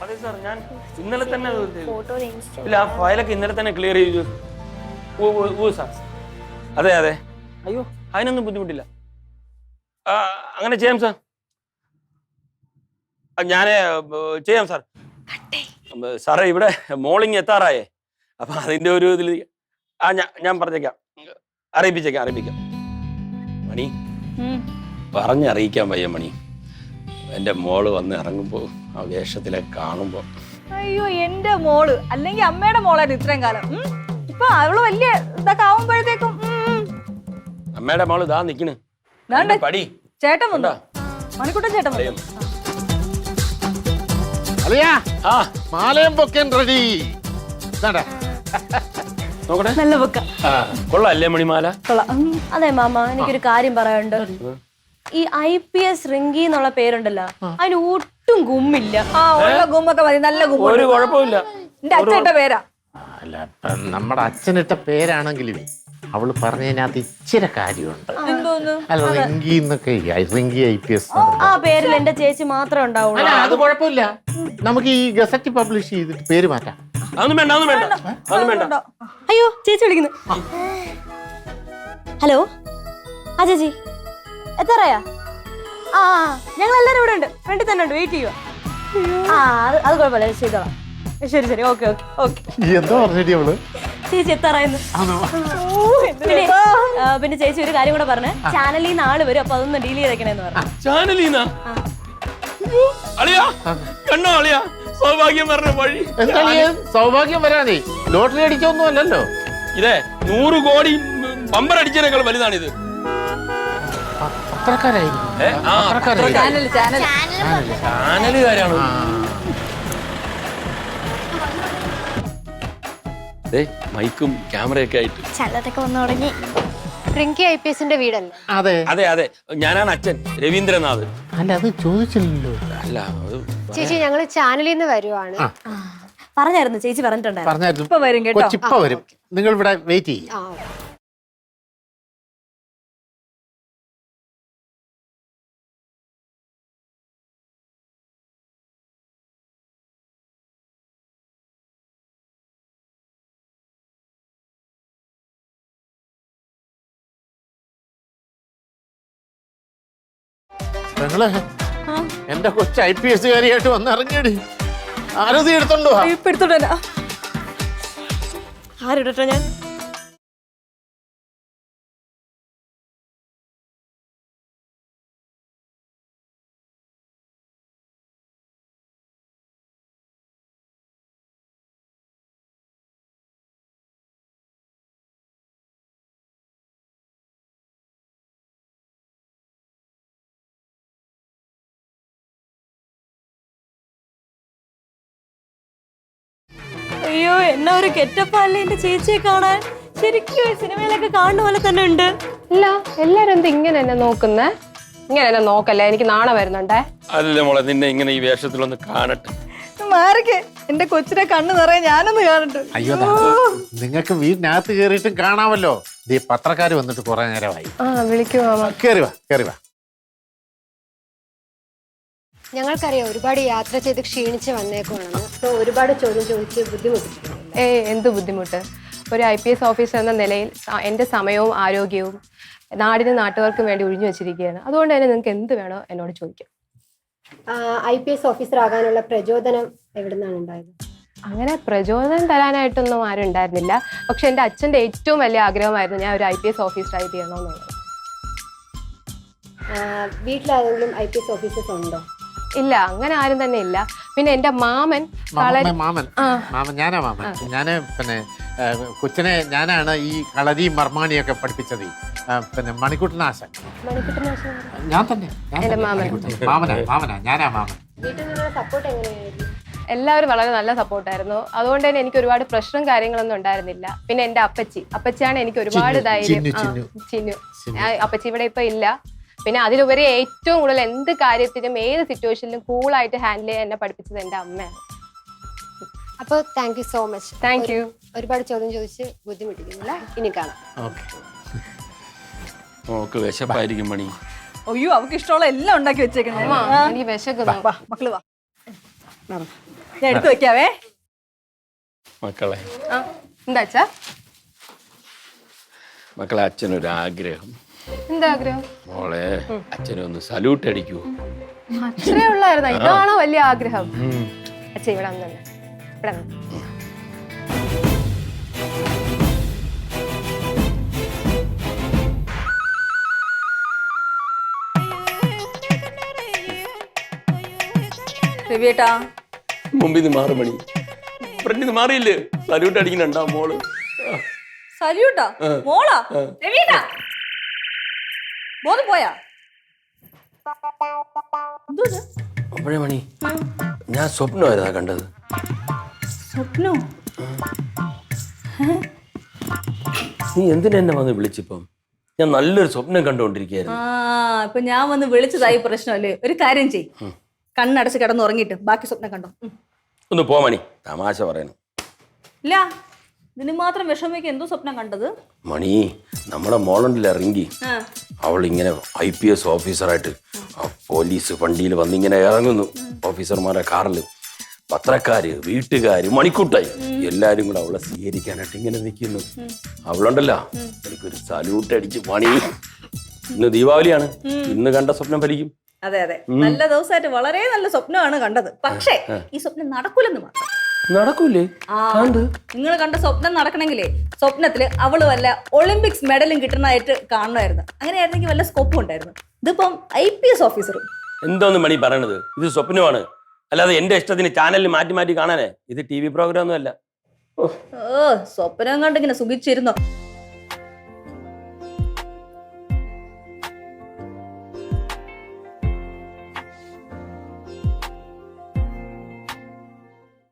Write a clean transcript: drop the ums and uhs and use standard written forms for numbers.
അതെ സാർ, ഞാൻ ഇന്നലെ തന്നെ ഇല്ല, ആ ഫയലൊക്കെ ഇന്നലെ തന്നെ ക്ലിയർ ചെയ്തു. ഓ സാർ, അതെ അതെ. അയ്യോ, അതിനൊന്നും ബുദ്ധിമുട്ടില്ല. അങ്ങനെ ചെയ്യാം സാർ. ഞാൻ ചെയ്യാം സാർ. സാറേ, ഇവിടെ മോളിങ് എത്താറായേ. അപ്പൊ അതിന്റെ ഒരു ഇതിൽ ഞാൻ പറഞ്ഞേക്കാം, അറിയിപ്പിക്കാം. മണി, പറഞ്ഞറിയിക്കാൻ വയ്യ മണി. എന്റെ മോള് വന്ന് ഇറങ്ങുമ്പോ ആ വേഷത്തിലെ കാണുമ്പോ. അയ്യോ, എന്റെ മോള് അല്ലെങ്കിൽ അമ്മയുടെ മോളായിരുന്നു ഇത്രയും കാലം. ഇപ്പൊ അവള് വലിയ ഇതൊക്കെ ആവുമ്പോഴത്തേക്കും അമ്മയുടെ മോള് ഇതാ നിക്കണ്. പടി ചേട്ടൻ വന്നോ? മണിക്കുട്ടൻ ചേട്ടൻ വന്നോ? മാലയും പൊക്കൻ റെഡി. നോക്കട്ടെ, നല്ല പൊക്ക. കൊള്ളാല്ലേ മണിമാല? അതെ മാമ, എനിക്കൊരു കാര്യം പറയാനുണ്ട്. ഈ IPS റിങ്കി എന്നുള്ള പേരുണ്ടല്ലോ, അതിന് ഒട്ടും ഗുമ്മില്ല. ഉള്ള ഗുമ്മൊക്കെ മതി, നല്ല ഗുമ്മ. ഒരു കുഴപ്പമില്ല. എന്റെ അച്ഛന്റെ പേരാ. അല്ല, നമ്മുടെ അച്ഛനിട്ട പേരാണെങ്കിലും അവള് പറഞ്ഞതിനകത്ത് ഇച്ചിരി കാര്യമുണ്ട്. അല്ല, റിങ്കി എന്നൊക്കെ, റിങ്കി IPS. ആ പേരിൽ എന്റെ ചേച്ചി മാത്രമേ ഉണ്ടാവുള്ളൂ. അല്ല, അത് കുഴപ്പമില്ല. നമുക്ക് ഈ ഗസറ്റ് പബ്ലിഷ് ചെയ്തിട്ട് പേര് മാറ്റാം. അതൊന്നും വേണ്ട. അയ്യോ, ചേച്ചി വിളിക്കുന്നു. ഹലോ, ആ ചേച്ചി എത്രയാ? ആ, ഞങ്ങൾ എല്ലാരും ഇവിടെ ഉണ്ട്, ഫ്രണ്ടിൽ തന്നെ ഉണ്ട്, വെയിറ്റ് ചെയ്യുക. അത് കുഴപ്പമില്ല, ചെയ്തോളാം. ശരി, ഓക്കെ. എന്താ പറഞ്ഞിട്ട് അവള്? ചേച്ചി എത്താറായിരുന്നു. പിന്നെ ചേച്ചി ഒരു കാര്യം കൂടെ പറഞ്ഞേ, ചാനലിൽ നിന്ന് ആള് വരും, അപ്പൊ അതൊന്ന് ഡീൽ ചെയ്തേക്കണേന്ന് പറഞ്ഞു. ചാനലിൽ കണ്ണോ അളിയാ, സൗഭാഗ്യം പറഞ്ഞ വഴി. സൗഭാഗ്യം വരാനേ ലോട്ടറി അടിച്ചൊന്നും അല്ലല്ലോ. ഇതേ 100 കോടി ബമ്പർ അടിച്ചതിനേക്കാൾ വലുതാണിത്. ചാനലുകാരാണ്. മൈക്കും ക്യാമറയൊക്കെ ആയിട്ട് ചിലതൊക്കെ വന്നു തുടങ്ങി. റിങ്കി IPSന്റെ വീടല്ലേ? അതെ. ഞാനാണ് അച്ഛൻ, രവീന്ദ്രനാഥ്. അല്ല, അത് ചോദിച്ചില്ലല്ലോ. അല്ല, ചേച്ചി, ഞങ്ങള് ചാനലിൽ നിന്ന് വരുവാണ്. പറഞ്ഞായിരുന്നു, ചേച്ചി പറഞ്ഞിട്ടുണ്ടായിരുന്നു. ഇപ്പൊ വരും കേട്ടോ. ഇപ്പൊ വരും. നിങ്ങൾ ഇവിടെ വെയിറ്റ് ചെയ്യും. ഞങ്ങള് എന്റെ കൊച്ചു IPS കാരിയായിട്ട് വന്നിറങ്ങിയടി. ആരതി എടുത്തോണ്ടോ? ആരിടട്ടോ ഞാൻ? അയ്യോ, എന്നാ ഒരു കെറ്റപ്പല്ലേ എന്റെ ചേച്ചിയെ കാണാൻ. ശരിക്കും സിനിമയിലൊക്കെ കാണുന്ന പോലെ തന്നെ ഉണ്ട്. ഇല്ല, എല്ലാരും എന്താ ഇങ്ങനെ എന്നെ നോക്കുന്നേ? ഇങ്ങനെ എന്നെ നോക്കല്ലേ, എനിക്ക് നാണം വരുന്നുണ്ടേ. അല്ല മോളെ, നിന്നെ ഇങ്ങനെ ഈ വേഷത്തിലൊന്ന് കാണട്ടെ. മാറിക്കേ, എന്റെ കൊച്ചിനെ കണ്ണു നിറയെ ഞാനൊന്ന് കാണട്ടെ. അയ്യോ, നിങ്ങൾക്ക് വീടിനകത്ത് കയറിയിട്ടും കാണാമല്ലോ. ഈ പത്രക്കാര് വന്നിട്ട് കുറെ നേരമായി. വിളിക്കുവാ. കേറി വാ. ഞങ്ങൾക്കറിയാം ഒരുപാട് യാത്ര ചെയ്ത് ക്ഷീണിച്ച് വന്നേക്കുവാണെന്ന്. അപ്പൊ ഒരുപാട് ചോദ്യം ചോദിച്ച് ബുദ്ധിമുട്ടിട്ടുണ്ട്. എന്ത് ബുദ്ധിമുട്ട്? ഒരു IPS ഓഫീസർ എന്ന നിലയിൽ എൻ്റെ സമയവും ആരോഗ്യവും നാടിനും നാട്ടുകാർക്കും വേണ്ടി ഒഴിഞ്ഞു വെച്ചിരിക്കുകയാണ്. അതുകൊണ്ട് തന്നെ നിങ്ങൾക്ക് എന്ത് വേണോ എന്നോട് ചോദിക്കാം. IPS ഓഫീസർ ആകാനുള്ള പ്രചോദനം എവിടെ നിന്നാണ് ഉണ്ടായത്? അങ്ങനെ പ്രചോദനം തരാനായിട്ടൊന്നും ആരും ഉണ്ടായിരുന്നില്ല. പക്ഷെ എൻ്റെ അച്ഛൻ്റെ ഏറ്റവും വലിയ ആഗ്രഹമായിരുന്നു ഞാൻ ഒരു IPS ഓഫീസറായിട്ട് ചെയ്യണമെന്നുള്ളത്. വീട്ടിലാരെങ്കിലും IPS ഓഫീസേഴ്സ് ഉണ്ടോ? ഇല്ല, അങ്ങനെ ആരും തന്നെ ഇല്ല. പിന്നെ എന്റെ മാമൻ ഞാനാ മാമൻ. ഞാന് പിന്നെ കൊച്ചിനെ ഞാനാണ് ഈ കളരി മർമാണിയൊക്കെ പഠിപ്പിച്ചത്. പിന്നെ മണിക്കുട്ടനാശൻ ഞാൻ തന്നെ. മാമനാ, ഞാനാ മാമൻ. വീട്ടിൽ നിന്നുള്ള സപ്പോർട്ട് എങ്ങനെയായിരുന്നു? എല്ലാവരും വളരെ നല്ല സപ്പോർട്ടായിരുന്നു. അതുകൊണ്ട് തന്നെ എനിക്ക് ഒരുപാട് പ്രശ്നം കാര്യങ്ങളൊന്നും ഉണ്ടായിരുന്നില്ല. പിന്നെ എന്റെ അപ്പച്ചിയാണ് എനിക്ക് ഒരുപാട് ധൈര്യം. ചിന്നു അപ്പച്ചി ഇവിടെ ഇപ്പൊ ഇല്ല. പിന്നെ അതിലുപരി ഏറ്റവും കൂടുതൽ എന്ത് കാര്യത്തിനും ഏത് സിറ്റുവേഷനിലും കൂളായിട്ട് ഹാൻഡിൽ ചെയ്യാൻ എന്നെ പഠിപ്പിച്ചത് എൻ്റെ അമ്മയാണ്. അപ്പോൾ thank you so much. Thank you. ഒരുപാട് ചോദ്യം ചോദിച്ച് ബുദ്ധിമുട്ടിക്കുന്നില്ല. ഇനി കാണാം. ഓക്കെ, വിശപ്പായിരിക്കും മണി. അയ്യോ, അവർക്ക് ഇഷ്ടമുള്ള എല്ലാം ഉണ്ടാക്കി വെച്ചേക്കണേ. എനിക്ക് വിശക്കുന്നു. മക്കള് വാ. ഞാൻ എടുത്തു വെക്കാവേ. മക്കളെ എന്താ അച്ഛാ? മക്കളെ അച്ഛനൊരാഗ്രഹം. എന്താ ആഗ്രഹം? മോളെ അച്ഛനെ ഒന്ന് സല്യൂട്ട് അടിക്കൂ. അത്രേ ഉള്ളായിരുന്നോ? ഇതാണോ വലിയ ആഗ്രഹം? അച്ഛൻ ഇവിടെ വന്നു തന്നെ. ഇവിടെ വന്നു. രവിയേട്ടാ മുമ്പിൽ നിന്ന് മാറി മണി, ഫ്രണ്ടിൽ നിന്ന് മാറിയില്ലേ? സല്യൂട്ട് അടിക്കുന്നുണ്ടാ മോള്? സല്യൂട്ടാ മോളാ? രവിയേട്ടാ ബോധം പോയാ? അപ്പോഴേ മണി, ഞാൻ സ്വപ്നമായിരുന്നാ കണ്ടത്. സ്വപ്നോ? നീ എന്തിനാ എന്നെ വന്ന് വിളിച്ചിപ്പം? ഞാൻ നല്ലൊരു സ്വപ്നം കണ്ടുകൊണ്ടിരിക്കുകയായിരുന്നു. ഇപ്പൊ ഞാൻ വന്ന് വിളിച്ചതായി പ്രശ്നമല്ലേ? ഒരു കാര്യം ചെയ്, കണ്ണടച്ച് കിടന്ന് ഉറങ്ങിയിട്ട് ബാക്കി സ്വപ്നം കണ്ടോ. ഒന്ന് പോ മണി, തമാശ പറയണം. ഇല്ല, ഇതിന് മാത്രം വിഷമിക്ക്. എന്തോ സ്വപ്നം കണ്ടത്? മണി, നമ്മുടെ മോളുണ്ടല്ല റിങ്കി, അവൾ ഇങ്ങനെ IPS ഓഫീസറായിട്ട് പോലീസ് വണ്ടിയിൽ വന്നിങ്ങനെ ഇറങ്ങുന്നു. ഓഫീസർമാരെ കാറിൽ പത്രക്കാര്, വീട്ടുകാര്, മണിക്കൂട്ടായി എല്ലാരും കൂടെ അവളെ സ്വീകരിക്കാനായിട്ട് ഇങ്ങനെ നിൽക്കുന്നു. അവളുണ്ടല്ലോ, എനിക്കൊരു സല്യൂട്ട് അടിച്ച് മണി. ഇന്ന് ദീപാവലിയാണ്, ഇന്ന് കണ്ട സ്വപ്നം ഫലിക്കും. അതെ അതെ, നല്ല ദിവസമായിട്ട് വളരെ നല്ല സ്വപ്നമാണ് കണ്ടത്. പക്ഷേ ഈ സ്വപ്നം നടക്കൂലെന്ന് മാത്രം. നടക്കൂലേ? നിങ്ങൾ കണ്ട സ്വപ്നം നടക്കണമെങ്കിലേ സ്വപ്നത്തില് അവള് വല്ല ഒളിമ്പിക്സ് മെഡലും കിട്ടുന്നതായിട്ട് കാണണമായിരുന്നു. അങ്ങനെയായിരുന്നെങ്കിൽ വല്ല സ്കോപ്പും ഉണ്ടായിരുന്നു. ഇതിപ്പം IPS ഓഫീസറും. എന്തോന്ന് മണി പറയണത്? ഇത് സ്വപ്നമാണ്, അല്ലാതെ എന്റെ ഇഷ്ടത്തിന് ചാനലിൽ മാറ്റി മാറ്റി കാണാനേ. ഇത് TV പ്രോഗ്രാം ഒന്നും അല്ല. സ്വപ്നം കണ്ടിങ്ങനെ സുഖിച്ചിരുന്നോ?